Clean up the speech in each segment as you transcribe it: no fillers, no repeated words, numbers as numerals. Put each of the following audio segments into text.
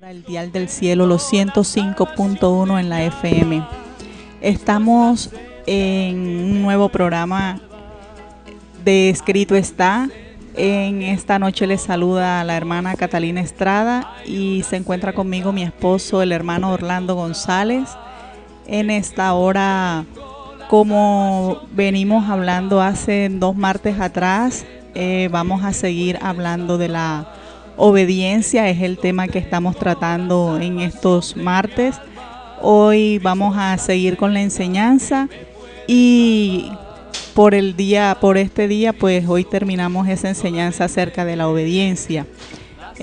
El dial del cielo, los 105.1 en la FM. Estamos en un nuevo programa de Escrito Está. En esta noche les saluda a la hermana Catalina Estrada y se encuentra conmigo mi esposo, el hermano Orlando González. En esta hora, como venimos hablando hace 2 martes atrás, vamos a seguir hablando de la obediencia. Es el tema que estamos tratando en estos martes. Hoy vamos a seguir con la enseñanza y por este día, pues hoy terminamos esa enseñanza acerca de la obediencia.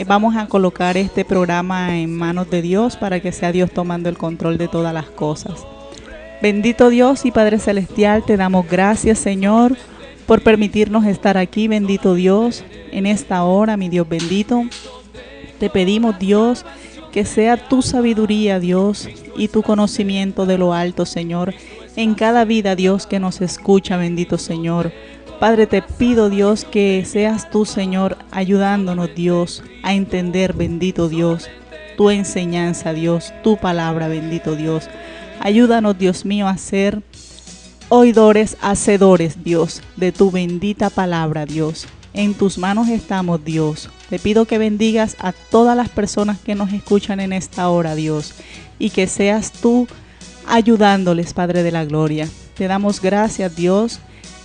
Vamos a colocar este programa en manos de Dios para que sea Dios tomando el control de todas las cosas. Bendito Dios y Padre Celestial, te damos gracias, Señor, por permitirnos estar aquí. Bendito Dios, en esta hora, mi Dios bendito, te pedimos, Dios, que sea tu sabiduría, Dios, y tu conocimiento de lo alto, Señor, en cada vida, Dios, que nos escucha, bendito Señor. Padre, te pido, Dios, que seas tú, Señor, ayudándonos, Dios, a entender, bendito Dios, tu enseñanza, Dios, tu palabra, bendito Dios. Ayúdanos, Dios mío, a ser oidores, hacedores, Dios, de tu bendita palabra, Dios. En tus manos estamos, Dios. Te pido que bendigas a todas las personas que nos escuchan en esta hora, Dios, y que seas tú ayudándoles, Padre de la gloria. Te damos gracias, Dios,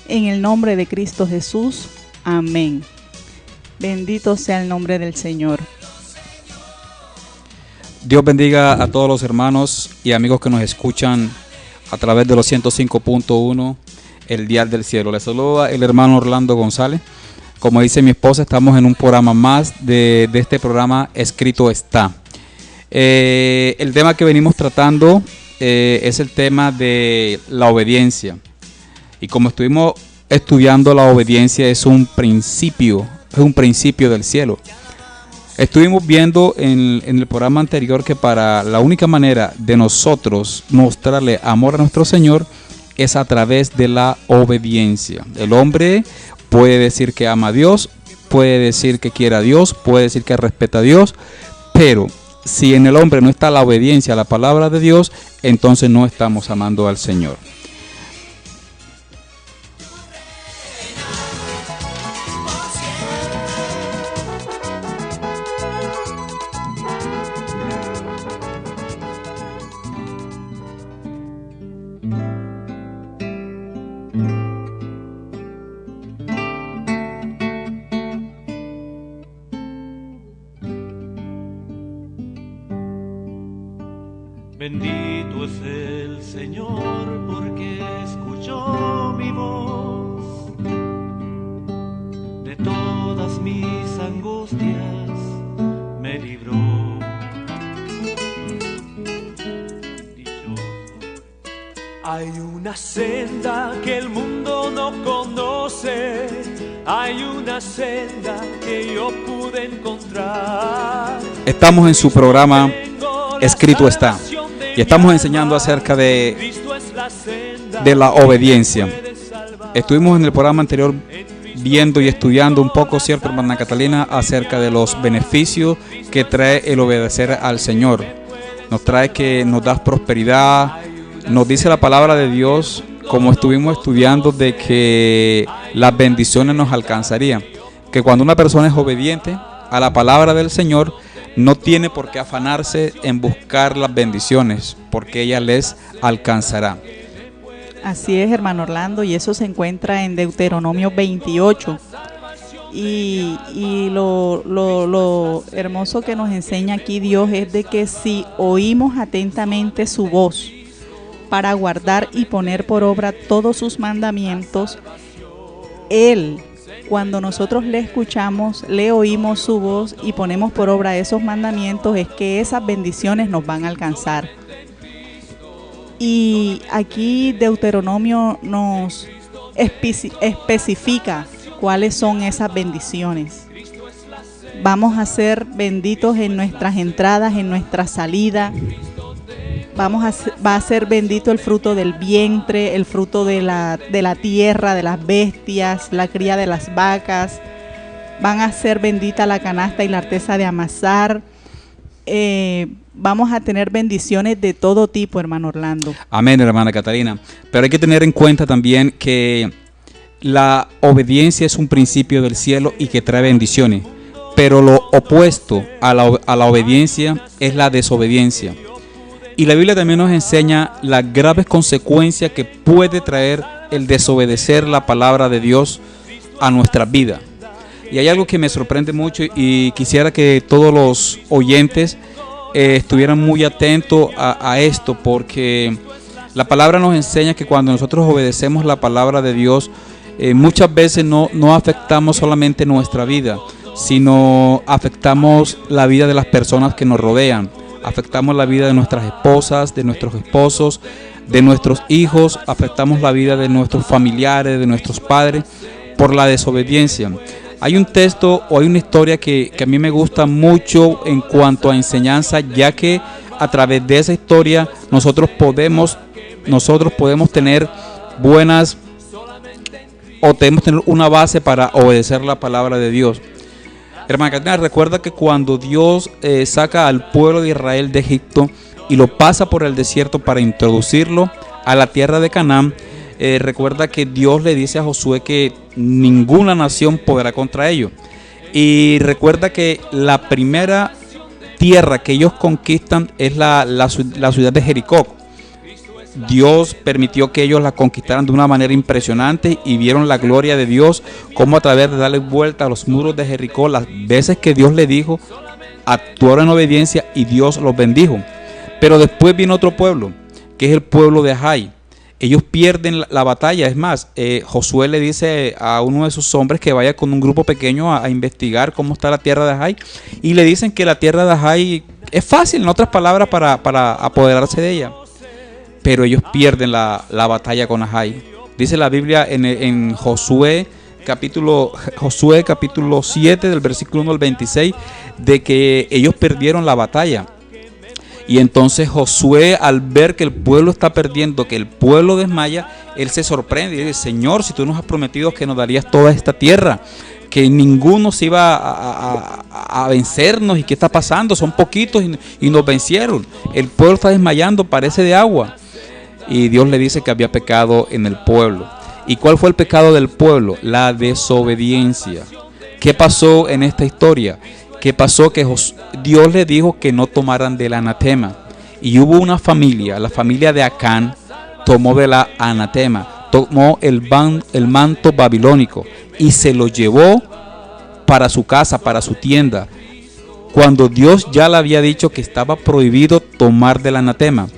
en el nombre de Cristo Jesús. Amén. Bendito sea el nombre del Señor. Dios bendiga a todos los hermanos y amigos que nos escuchan a través de los 105.1, el dial del cielo. Les saluda el hermano Orlando González. Como dice mi esposa, estamos en un programa más de este programa Escrito Está. El tema que venimos tratando es el tema de la obediencia. Y como estuvimos estudiando, la obediencia es un principio del cielo. Estuvimos viendo en el programa anterior que para la única manera de nosotros mostrarle amor a nuestro Señor es a través de la obediencia. El hombre puede decir que ama a Dios, puede decir que quiere a Dios, puede decir que respeta a Dios, pero si en el hombre no está la obediencia a la palabra de Dios, entonces no estamos amando al Señor. Bendito es el Señor porque escuchó mi voz, de todas mis angustias me libró. Hay una senda que el mundo no conoce, hay una senda que yo pude encontrar. Estamos en su programa Escrito Está y estamos enseñando acerca de la obediencia. Estuvimos en el programa anterior viendo y estudiando un poco, ¿cierto, hermana Catalina?, acerca de los beneficios que trae el obedecer al Señor. Nos trae que nos da prosperidad. Nos dice la palabra de Dios, como estuvimos estudiando, de que las bendiciones nos alcanzarían. Que cuando una persona es obediente a la palabra del Señor, no tiene por qué afanarse en buscar las bendiciones, porque ella les alcanzará. Así es, hermano Orlando, y eso se encuentra en Deuteronomio 28. Y lo hermoso que nos enseña aquí Dios es de que si oímos atentamente su voz para guardar y poner por obra todos sus mandamientos, Él, cuando nosotros le escuchamos, le oímos su voz y ponemos por obra esos mandamientos, es que esas bendiciones nos van a alcanzar. Y aquí Deuteronomio nos especifica cuáles son esas bendiciones. Vamos a ser benditos en nuestras entradas, en nuestra salida. Va a ser bendito el fruto del vientre, el fruto de la tierra, de las bestias, la cría de las vacas. Van a ser bendita la canasta y la arteza de amasar. vamos a tener bendiciones de todo tipo, hermano Orlando. Amén, hermana Catalina. Pero hay que tener en cuenta también que la obediencia es un principio del cielo y que trae bendiciones. Pero lo opuesto a la obediencia es la desobediencia. Y la Biblia también nos enseña las graves consecuencias que puede traer el desobedecer la palabra de Dios a nuestra vida. Y hay algo que me sorprende mucho y quisiera que todos los oyentes estuvieran muy atentos a esto, porque la palabra nos enseña que cuando nosotros obedecemos la palabra de Dios, muchas veces no afectamos solamente nuestra vida, sino afectamos la vida de las personas que nos rodean. Afectamos la vida de nuestras esposas, de nuestros esposos, de nuestros hijos, afectamos la vida de nuestros familiares, de nuestros padres, por la desobediencia. Hay un texto o hay una historia que a mí me gusta mucho en cuanto a enseñanza, ya que a través de esa historia nosotros podemos tener buenas o tenemos que tener una base para obedecer la palabra de Dios. Hermana Catalina, recuerda que cuando Dios saca al pueblo de Israel de Egipto y lo pasa por el desierto para introducirlo a la tierra de Canaán, recuerda que Dios le dice a Josué que ninguna nación podrá contra ellos. Y recuerda que la primera tierra que ellos conquistan es la ciudad de Jericó. Dios permitió que ellos la conquistaran de una manera impresionante y vieron la gloria de Dios, como a través de darle vuelta a los muros de Jericó, las veces que Dios le dijo, actuaron en obediencia y Dios los bendijo. Pero después viene otro pueblo, que es el pueblo de Ai. Ellos pierden la batalla. Es más, Josué le dice a uno de sus hombres que vaya con un grupo pequeño a investigar cómo está la tierra de Ai, y le dicen que la tierra de Ai es fácil, en otras palabras, para apoderarse de ella. Pero ellos pierden la batalla con Ai. Dice la Biblia en Josué capítulo 7, del versículo 1 al 26, de que ellos perdieron la batalla. Y entonces Josué, al ver que el pueblo está perdiendo, que el pueblo desmaya, él se sorprende y dice: Señor, si tú nos has prometido que nos darías toda esta tierra, que ninguno se iba a vencernos, ¿y qué está pasando? Son poquitos y nos vencieron. El pueblo está desmayando, parece de agua. Y Dios le dice que había pecado en el pueblo. ¿Y cuál fue el pecado del pueblo? La desobediencia. ¿Qué pasó en esta historia? ¿Qué pasó? Que Dios le dijo que no tomaran del anatema. Y hubo una familia, la familia de Acán, tomó de la anatema, tomó el manto babilónico y se lo llevó para su casa, para su tienda, cuando Dios ya le había dicho que estaba prohibido tomar del anatema.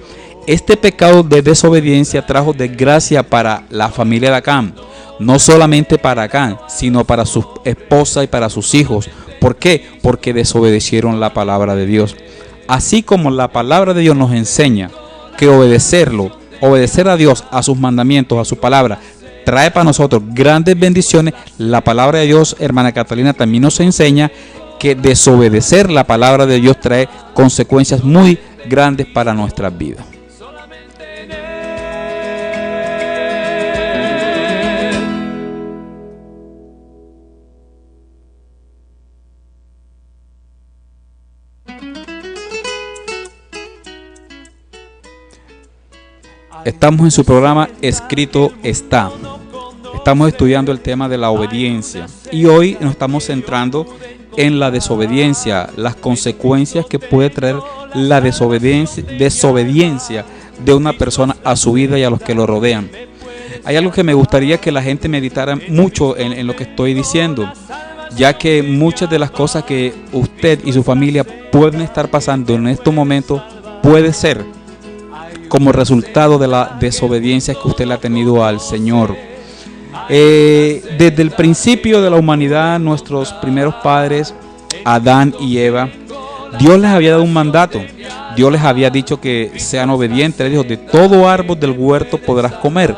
Este pecado de desobediencia trajo desgracia para la familia de Acán, no solamente para Acán, sino para su esposa y para sus hijos. ¿Por qué? Porque desobedecieron la palabra de Dios. Así como la palabra de Dios nos enseña que obedecer a Dios, a sus mandamientos, a su palabra, trae para nosotros grandes bendiciones, la palabra de Dios, hermana Catalina, también nos enseña que desobedecer la palabra de Dios trae consecuencias muy grandes para nuestras vidas. Estamos en su programa Escrito Está. Estamos estudiando el tema de la obediencia y hoy nos estamos centrando en la desobediencia, las consecuencias que puede traer la desobediencia de una persona a su vida y a los que lo rodean. Hay algo que me gustaría que la gente meditara mucho en lo que estoy diciendo, ya que muchas de las cosas que usted y su familia pueden estar pasando en estos momentos puede ser como resultado de la desobediencia que usted le ha tenido al Señor. Desde el principio de la humanidad, nuestros primeros padres, Adán y Eva, Dios les había dado un mandato. Dios les había dicho que sean obedientes. Les dijo: de todo árbol del huerto podrás comer,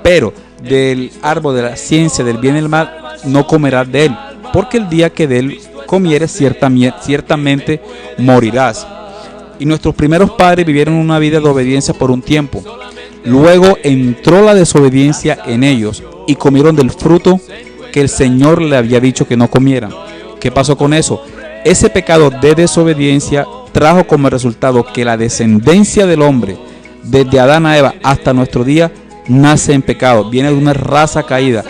pero del árbol de la ciencia del bien y del mal no comerás de él, porque el día que de él comieres ciertamente morirás. Y nuestros primeros padres vivieron una vida de obediencia por un tiempo. Luego entró la desobediencia en ellos y comieron del fruto que el Señor le había dicho que no comieran. ¿Qué pasó con eso? Ese pecado de desobediencia trajo como resultado que la descendencia del hombre, desde Adán a Eva hasta nuestro día, nace en pecado, viene de una raza caída.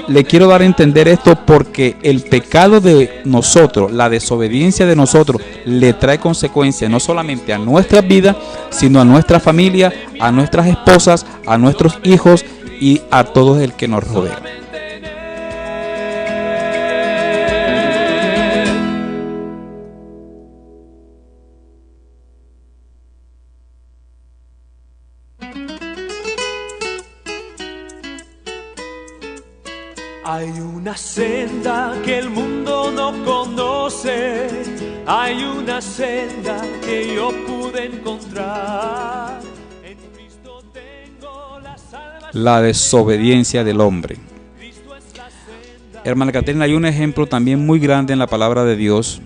Le quiero dar a entender esto porque el pecado de nosotros, la desobediencia de nosotros, le trae consecuencias no solamente a nuestras vidas, sino a nuestra familia, a nuestras esposas, a nuestros hijos y a todo el que nos rodea. Hay una senda que el mundo no conoce, hay una senda que yo pude encontrar. En Cristo tengo la salvación. La desobediencia del hombre. Hermana Caterina, hay un ejemplo también muy grande en la palabra de Dios,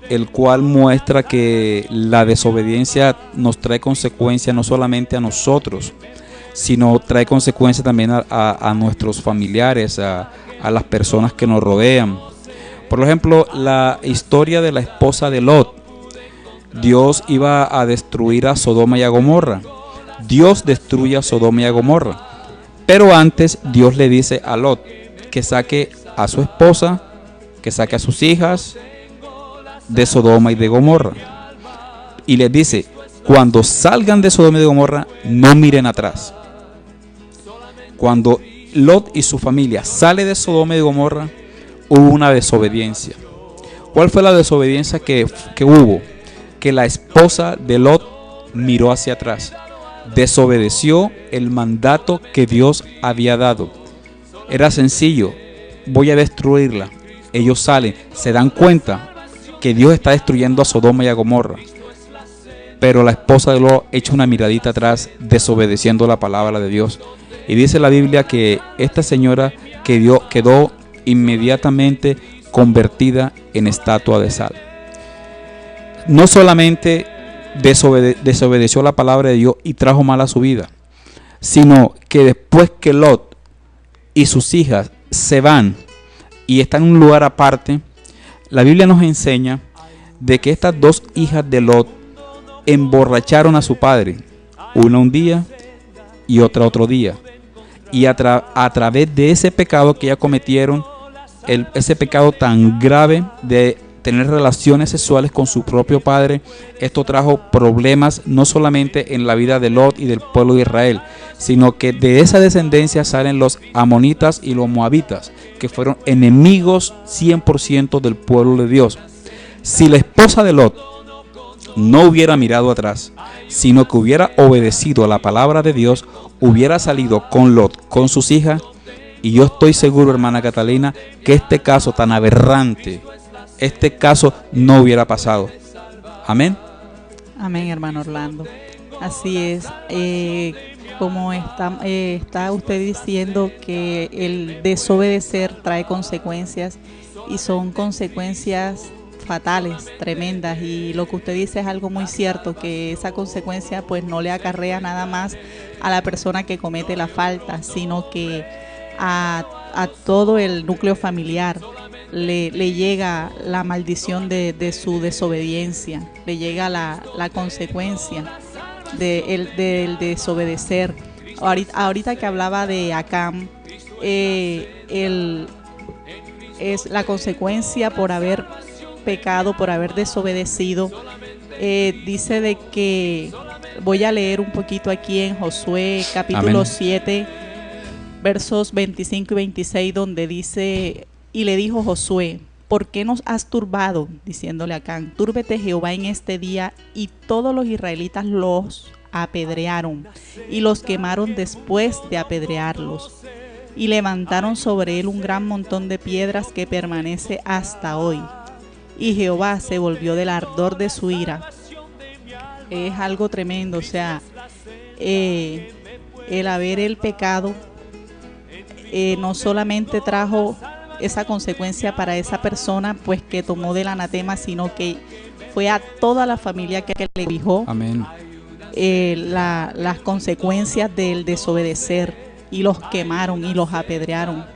el cual muestra que la desobediencia nos trae consecuencias no solamente a nosotros, sino trae consecuencias también a nuestros familiares, a las personas que nos rodean. Por ejemplo, la historia de la esposa de Lot. Dios iba a destruir a Sodoma y a Gomorra. Dios destruye a Sodoma y a Gomorra. Pero antes Dios le dice a Lot que saque a su esposa, que saque a sus hijas de Sodoma y de Gomorra. Y les dice, cuando salgan de Sodoma y de Gomorra, no miren atrás. Cuando Lot y su familia sale de Sodoma y de Gomorra, hubo una desobediencia. ¿Cuál fue la desobediencia que hubo? Que la esposa de Lot miró hacia atrás, desobedeció el mandato que Dios había dado. Era sencillo, voy a destruirla. Ellos salen, se dan cuenta que Dios está destruyendo a Sodoma y a Gomorra. Pero la esposa de Lot echa una miradita atrás, desobedeciendo la palabra de Dios. Y dice la Biblia que esta señora quedó inmediatamente convertida en estatua de sal. No solamente desobedeció la palabra de Dios y trajo mal a su vida, sino que después que Lot y sus hijas se van y están en un lugar aparte, la Biblia nos enseña de que estas dos hijas de Lot emborracharon a su padre, una un día y otra otro día. Y a través de ese pecado que ellas cometieron, ese pecado tan grave de tener relaciones sexuales con su propio padre, esto trajo problemas no solamente en la vida de Lot y del pueblo de Israel, sino que de esa descendencia salen los amonitas y los moabitas, que fueron enemigos 100% del pueblo de Dios. Si la esposa de Lot no hubiera mirado atrás, sino que hubiera obedecido a la palabra de Dios, hubiera salido con Lot, con sus hijas, y yo estoy seguro, hermana Catalina, que este caso tan aberrante, este caso no hubiera pasado. Amén. Amén, hermano Orlando. Así es. Como está usted diciendo que el desobedecer trae consecuencias, y son consecuencias fatales, tremendas, y lo que usted dice es algo muy cierto, que esa consecuencia pues no le acarrea nada más a la persona que comete la falta, sino que a todo el núcleo familiar le llega la maldición de su desobediencia, le llega la consecuencia del desobedecer. Ahorita que hablaba de Acán, es la consecuencia por haber pecado, por haber desobedecido. Dice de que, voy a leer un poquito aquí en Josué capítulo 7, versos 25 y 26, donde dice: y le dijo Josué, ¿por qué nos has turbado? Diciéndole a Acán, túrbete Jehová en este día. Y todos los israelitas los apedrearon y los quemaron después de apedrearlos, y levantaron sobre él un gran montón de piedras que permanece hasta hoy. Y Jehová se volvió del ardor de su ira. Es algo tremendo, o sea, el haber el pecado no solamente trajo esa consecuencia para esa persona pues que tomó del anatema, sino que fue a toda la familia que le dijo. Amén. Las consecuencias del desobedecer, y los quemaron y los apedrearon.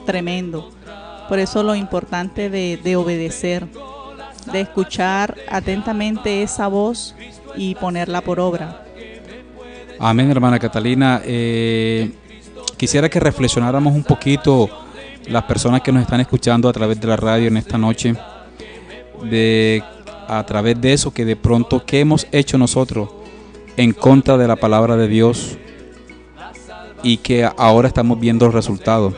Tremendo. Por eso lo importante de obedecer. de escuchar atentamente esa voz y ponerla por obra. Amén, hermana Catalina. Quisiera que reflexionáramos un poquito, las personas que nos están escuchando a través de la radio en esta noche, a través de eso que de pronto, ¿qué hemos hecho nosotros en contra de la palabra de Dios? Y que ahora estamos viendo los resultados.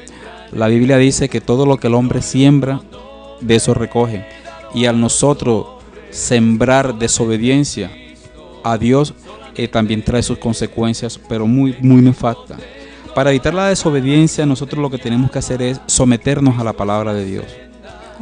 La Biblia dice que todo lo que el hombre siembra, de eso recoge. Y al nosotros sembrar desobediencia a Dios, también trae sus consecuencias, pero muy, muy nefastas. Para evitar la desobediencia, nosotros lo que tenemos que hacer es someternos a la palabra de Dios.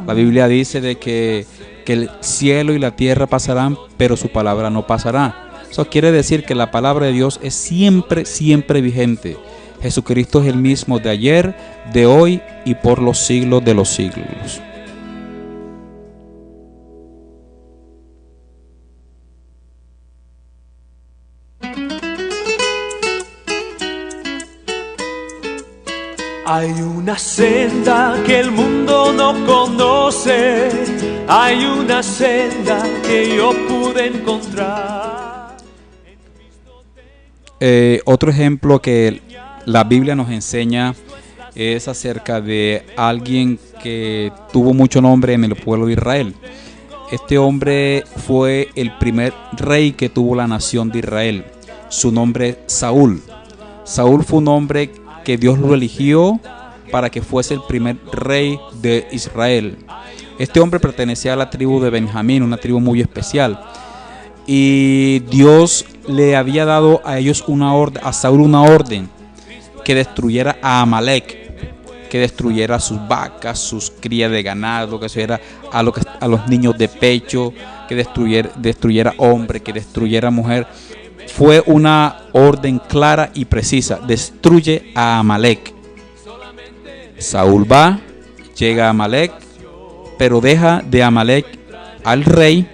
La Biblia dice de que el cielo y la tierra pasarán, pero su palabra no pasará. Eso quiere decir que la palabra de Dios es siempre, siempre vigente. Jesucristo es el mismo de ayer, de hoy y por los siglos de los siglos. Hay una senda que el mundo no conoce, hay una senda que yo pude encontrar. Otro ejemplo que la Biblia nos enseña es acerca de alguien que tuvo mucho nombre en el pueblo de Israel. Este hombre fue el primer rey que tuvo la nación de Israel. Su nombre es Saúl. Saúl fue un hombre que Dios lo eligió para que fuese el primer rey de Israel. Este hombre pertenecía a la tribu de Benjamín, una tribu muy especial. Y Dios le había dado a ellos a Saúl una orden, que destruyera a Amalek, que destruyera sus vacas, sus crías de ganado, que destruyera a los niños de pecho, que destruyera hombre, que destruyera mujer. Fue una orden clara y precisa: destruye a Amalek. Saúl va, llega a Amalek, pero deja de Amalek al rey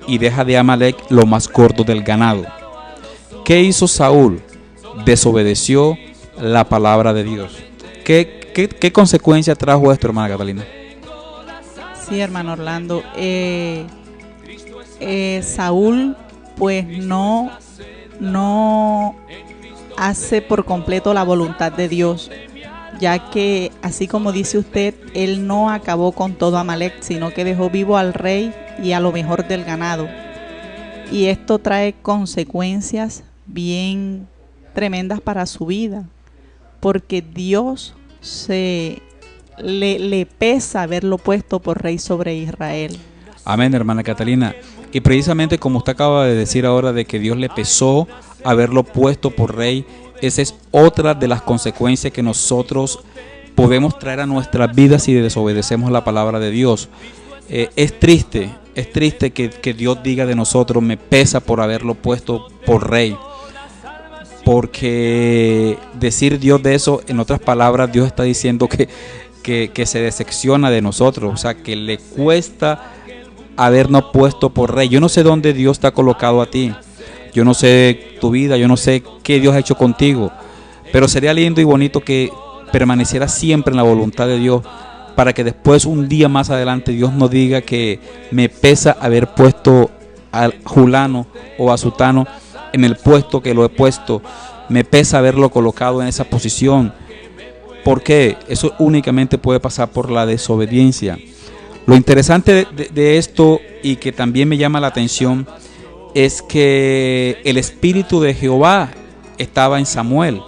y deja de Amalek lo más gordo del ganado. ¿Qué hizo Saúl? Desobedeció la palabra de Dios. ¿Qué consecuencia trajo esto, hermana Catalina? Sí, hermano Orlando. Saúl pues no hace por completo la voluntad de Dios, ya que así como dice usted, él no acabó con todo Amalek, sino que dejó vivo al rey y a lo mejor del ganado. Y esto trae consecuencias bien tremendas para su vida, porque Dios le pesa haberlo puesto por rey sobre Israel. Amén, hermana Catalina. Y precisamente como usted acaba de decir ahora, de que Dios le pesó haberlo puesto por rey, esa es otra de las consecuencias que nosotros podemos traer a nuestras vidas si desobedecemos la palabra de Dios. Es triste que Dios diga de nosotros: me pesa por haberlo puesto por rey. Porque decir Dios de eso, en otras palabras, Dios está diciendo que se decepciona de nosotros, o sea, que le cuesta habernos puesto por rey. Yo no sé dónde Dios te ha colocado a ti, yo no sé tu vida, yo no sé qué Dios ha hecho contigo, pero sería lindo y bonito que permaneciera siempre en la voluntad de Dios, para que después, un día más adelante, Dios no diga que me pesa haber puesto a Julano o a Sutano en el puesto que lo he puesto, me pesa haberlo colocado en esa posición. ¿Por qué? Eso únicamente puede pasar por la desobediencia. Lo interesante de esto, y que también me llama la atención, es que el Espíritu de Jehová estaba en Samuel.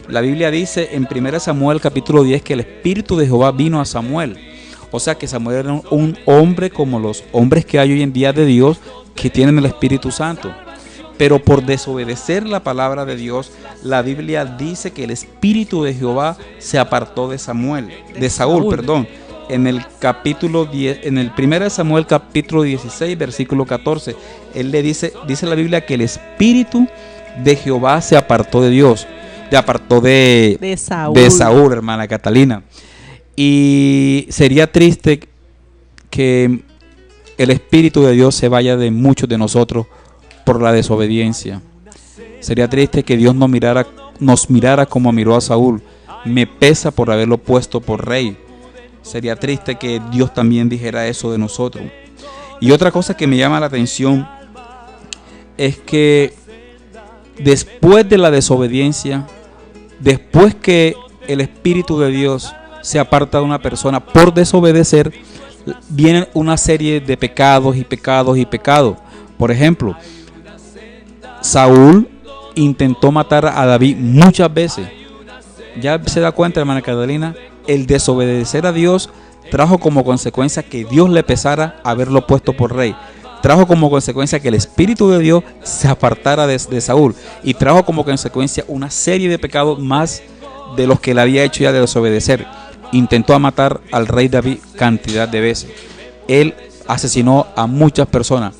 La Biblia dice en 1 Samuel capítulo 10 que el Espíritu de Jehová vino a Samuel. O sea que Samuel era un hombre como los hombres que hay hoy en día de Dios, que tienen el Espíritu Santo. Pero por desobedecer la palabra de Dios, la Biblia dice que el Espíritu de Jehová se apartó de Saúl. En el capítulo 10, en el 1 Samuel capítulo 16, versículo 14, él le dice la Biblia que el Espíritu de Jehová se apartó de Dios, se apartó de Saúl, hermana Catalina. Y sería triste que el Espíritu de Dios se vaya de muchos de nosotros por la desobediencia. Sería triste que Dios nos mirara como miró a Saúl: me pesa por haberlo puesto por rey. Sería triste que Dios también dijera eso de nosotros. Y otra cosa que me llama la atención es que después de la desobediencia, después que el Espíritu de Dios se aparta de una persona por desobedecer, vienen una serie de pecados y pecados y pecados. Por ejemplo, Saúl intentó matar a David muchas veces. Ya se da cuenta, hermana Catalina, el desobedecer a Dios trajo como consecuencia que Dios le pesara haberlo puesto por rey. Trajo como consecuencia que el Espíritu de Dios se apartara de Saúl. Y trajo como consecuencia una serie de pecados más de los que él había hecho ya de desobedecer. Intentó matar al rey David cantidad de veces. Él asesinó a muchas personas.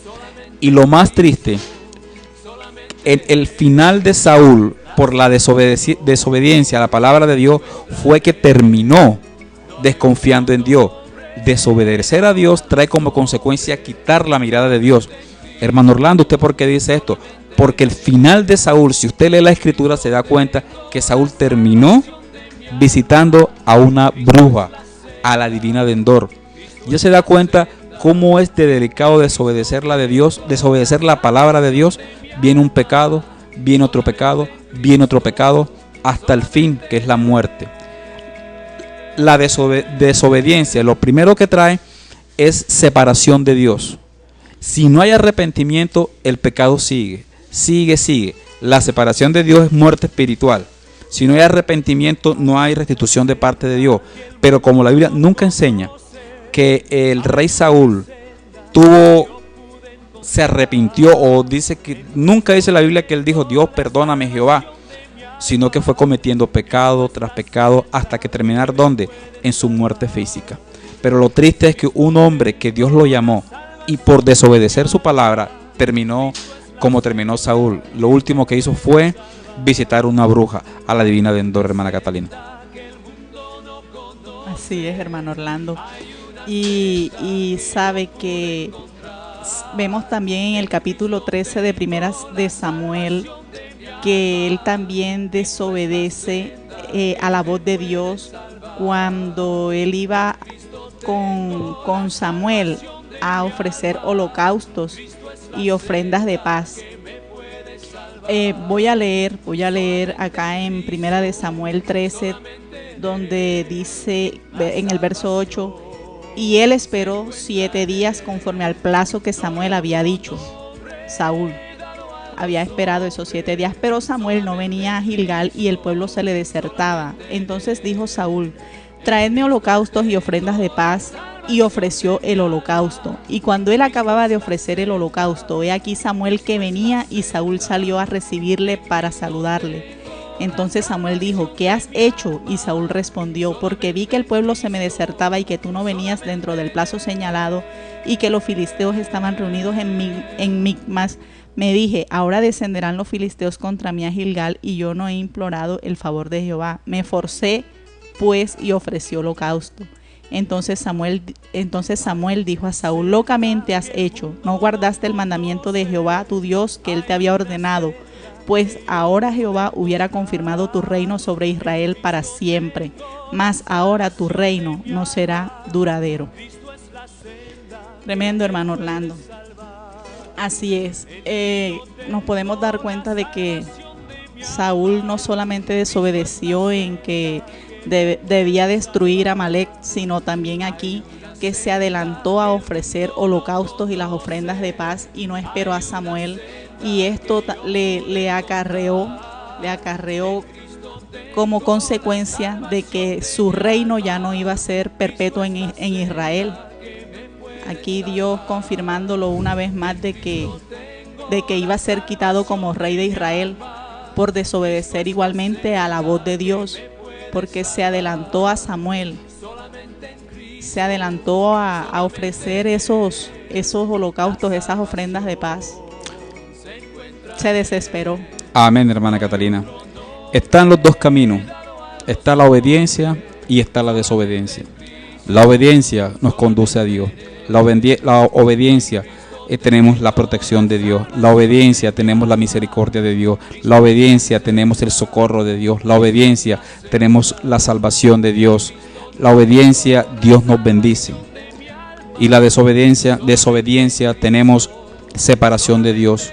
Y lo más triste, el final de Saúl por la desobediencia a la palabra de Dios fue que terminó desconfiando en Dios. Desobedecer a Dios trae como consecuencia quitar la mirada de Dios. Hermano Orlando, ¿usted por qué dice esto? Porque el final de Saúl, si usted lee la escritura, se da cuenta que Saúl terminó visitando a una bruja, a la divina de Endor. Ya se da cuenta cómo es de delicado desobedecer la de Dios, desobedecer la palabra de Dios. Viene un pecado, viene otro pecado, viene otro pecado, hasta el fin, que es la muerte. La desobediencia, lo primero que trae es separación de Dios. Si no hay arrepentimiento, el pecado sigue. La separación de Dios es muerte espiritual. Si no hay arrepentimiento, no hay restitución de parte de Dios. Pero como la Biblia nunca enseña que el rey Saúl se arrepintió, o dice que nunca dice la Biblia que él dijo: Dios, perdóname, Jehová, sino que fue cometiendo pecado tras pecado hasta que terminar ¿dónde? En su muerte física. Pero lo triste es que un hombre que Dios lo llamó y por desobedecer su palabra terminó como terminó Saúl. Lo último que hizo fue visitar una bruja, a la divina de Endor, hermana Catalina. Así es, hermano Orlando. Y sabe que vemos también en el capítulo 13 de Primeras de Samuel que él también desobedece a la voz de Dios cuando él iba con Samuel a ofrecer holocaustos y ofrendas de paz. Voy a leer acá en Primera de Samuel 13, donde dice en el verso 8: y él esperó 7 días conforme al plazo que Samuel había dicho. Saúl había esperado esos 7 días, pero Samuel no venía a Gilgal y el pueblo se le desertaba. Entonces dijo Saúl: traedme holocaustos y ofrendas de paz. Y ofreció el holocausto. Y cuando él acababa de ofrecer el holocausto, he aquí Samuel que venía, y Saúl salió a recibirle para saludarle. Entonces Samuel dijo: ¿qué has hecho? Y Saúl respondió: porque vi que el pueblo se me desertaba y que tú no venías dentro del plazo señalado y que los filisteos estaban reunidos en Micmas. Me dije: ahora descenderán los filisteos contra mí a Gilgal, y yo no he implorado el favor de Jehová. Me forcé pues y ofrecí holocausto. Entonces Samuel dijo a Saúl: locamente has hecho, no guardaste el mandamiento de Jehová tu Dios que él te había ordenado, pues ahora Jehová hubiera confirmado tu reino sobre Israel para siempre, mas ahora tu reino no será duradero. Tremendo, hermano Orlando. Así es, nos podemos dar cuenta de que Saúl no solamente desobedeció en que debía destruir a Amalek, sino también aquí que se adelantó a ofrecer holocaustos y las ofrendas de paz y no esperó a Samuel, y esto le acarreó como consecuencia de que su reino ya no iba a ser perpetuo en Israel. Aquí Dios confirmándolo una vez más de que iba a ser quitado como rey de Israel por desobedecer igualmente a la voz de Dios, porque se adelantó a Samuel, se adelantó a ofrecer esos holocaustos, esas ofrendas de paz. Se desesperó. Amén, hermana Catalina. Están los dos caminos. Está la obediencia y está la desobediencia. La obediencia nos conduce a Dios. La obediencia tenemos la protección de Dios. La obediencia tenemos la misericordia de Dios. La obediencia tenemos el socorro de Dios. La obediencia tenemos la salvación de Dios. La obediencia, Dios nos bendice. y la desobediencia tenemos separación de Dios,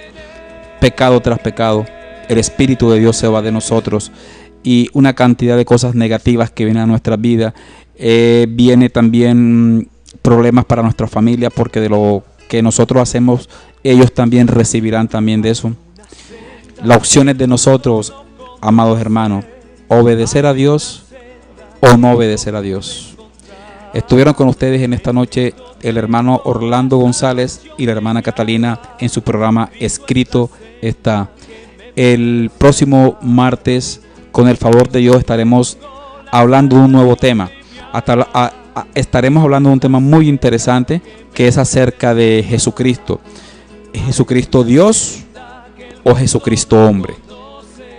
pecado tras pecado. El Espíritu de Dios se va de nosotros y una cantidad de cosas negativas que vienen a nuestra vida. Viene también problemas para nuestra familia, porque de lo que nosotros hacemos, ellos también recibirán también de eso. La opción es de nosotros, amados hermanos, obedecer a Dios o no obedecer a Dios. Estuvieron con ustedes en esta noche el hermano Orlando González y la hermana Catalina en su programa Escrito Está. El próximo martes, con el favor de Dios, estaremos hablando de un nuevo tema. Estaremos hablando de un tema muy interesante, que es acerca de Jesucristo. ¿Jesucristo Dios o Jesucristo hombre?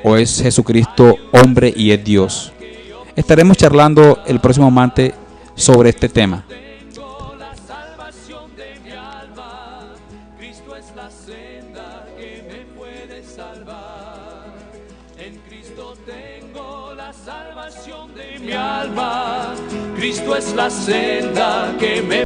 ¿O es Jesucristo hombre y es Dios? Estaremos charlando el próximo martes sobre este tema. Mi alma, Cristo es la senda que me